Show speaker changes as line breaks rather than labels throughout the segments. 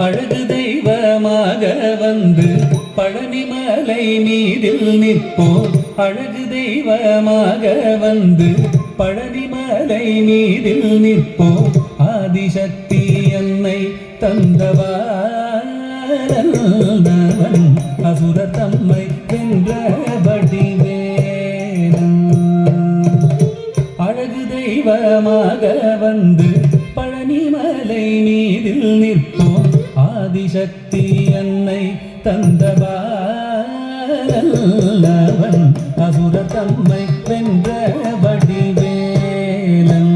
அழகு தெய்வமாக வந்து பழனிமலை மீதில் நிற்போம். அழகு தெய்வமாக வந்து பழனிமலை மீதில் நிற்போம். ஆதிசக்தி என்னை தந்தவன் அசுர தம்மை வென்ற வடிவேலன். அழகு தெய்வமாக வந்து பழனிமலை மீதில் நிற்போம். ஆதிசக்தி என்னை தந்தவன் அசுர தம்மை வென்ற வடிவேலன்.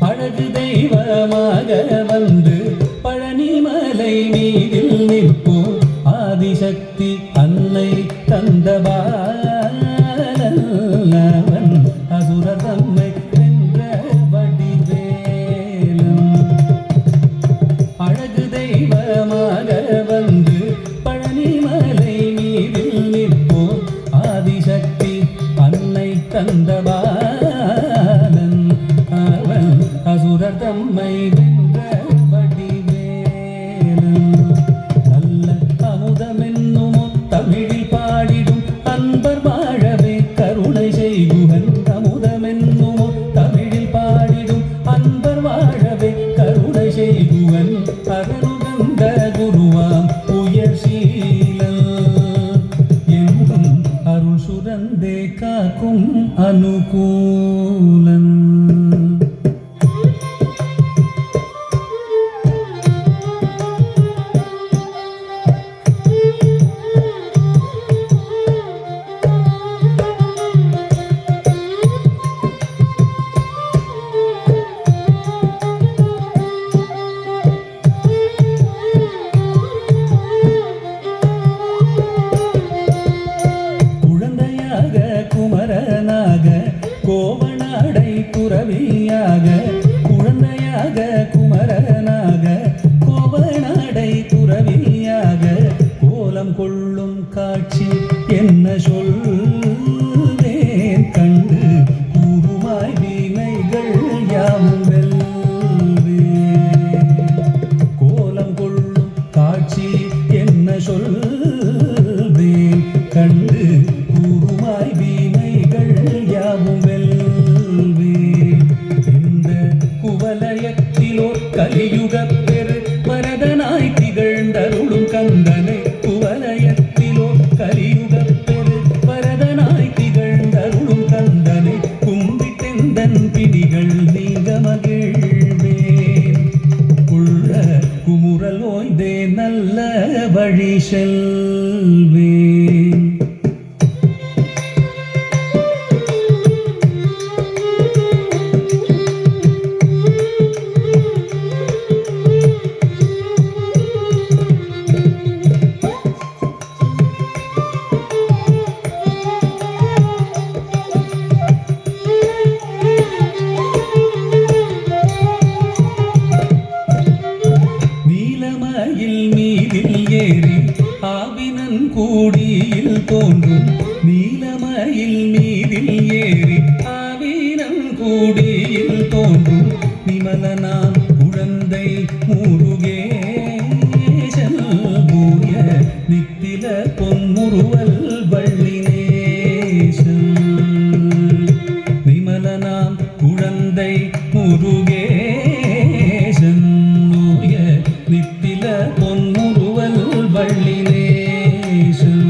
அழகு தெய்வமாக வந்து பழனிமலை மீதில் நிற்போம். ஆதிசக்தி அன்னை தந்தவன் அசுர தம்மை வென்ற வடிவேலன். அழகு தெய்வமாக வந்து பழனிமலை மீதில் நிற்போம். ஆதிசக்தி அன்னை தந்தவன் அவன் அசுர தம்மை வென்ற வடிவேலன். நல்ல அமுதமென்னுமோ தமிழில் பாடிடும் அன்பர் வாழவே கருணை செய்குவன். அமுதமென்னுமோ தமிழில் பாடிடும் அன்பர் வாழவே கருணை செய்குவன். அருளுகந்த குருவாம் உயர் சீலன் எங்கும் அருள் சுரந்தே காக்கும் அனுகூலன். குமரனாக கோவனாடை துறவியாக குழந்தையாக குமரனாக கோவனாடை துறவியாக கோலம் கொள்ளும் காட்சி என்ன சொல்வேன் கண்டு கூறுமாய் வீணைகள் யாவும் வெல்வேன். கோலம் கொள்ளும் காட்சி என்ன சொல்வேன் கண்டு கூறுமாய் வீணைகள் யாவும் வெல்வேன். இந்த குவலயத்திலோர் கலியுகப் பெரு வரதனாய் திகழ்ந்தருளும் கந்தனை. குவலயத்திலோர் கலியுகப் பெரு வரதனாய் திகழ்ந்தருளும் கந்தனை கும்பிட்டெந்தன் பிடிகள் நீங்க மகிழ்வேன். உள்ள குமுறல் ஓய்ந்தே நல்ல வழி செல்வேன். நீலமயில் மீதில் ஏறி ஆவினன் கூடியில் தோன்றும். நீலமயில் மீதில் ஏறி ஆவினன் கூடியில் தோன்றும். நிமலனாம் குழந்தை முருகேசன் பூய நித்தில பொன்முருவல் வள்ளினேசன். நிமலனாம் குழந்தை முருகேசன் பூய நித்தில பொன்முருவல் வள்ளினேசன்.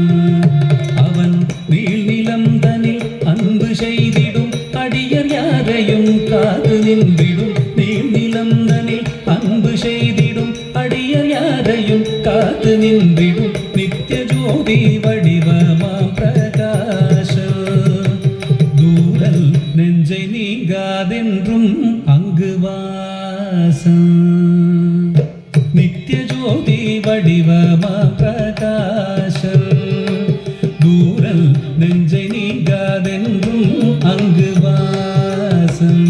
அவன் நீள்நிலம் தனில் அன்பு செய்திடும் அடியர் யாரையும் காத்து நின்றிடும். நீள்நிலம் தனில் அன்பு செய்திடும் அடியர் யாரையும் காத்து நின்றிடும். நித்திய ஜோதி வடிவமாம் பிரகாச தூரல் நெஞ்சை நீங்காதென்றும் அங்கு வாசம். நித்திய ஜோதி வடிவமா பிரகாசம் தூரல் நெஞ்சை நீங்காதென்றும் அங்கு வாசம்.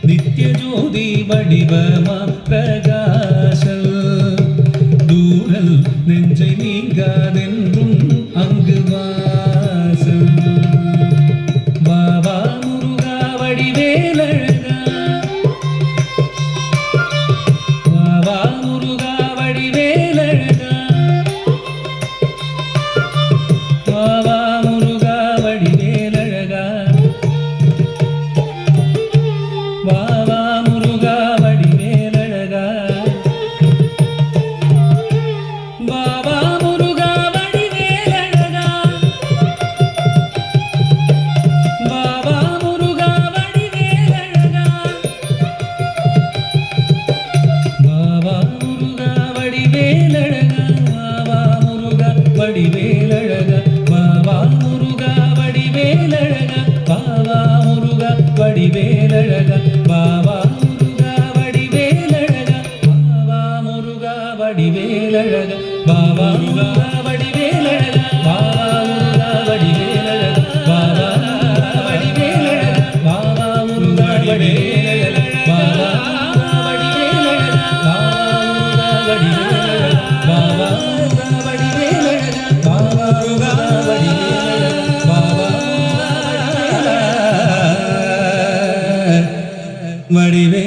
நித்திய ஜோதி வடிவமா பிரகாசம் தூரல் நெஞ்சை நீங்காதென்றும் அங்கு வாசம். வாவா முருகா வடிவேலழகா வடிவே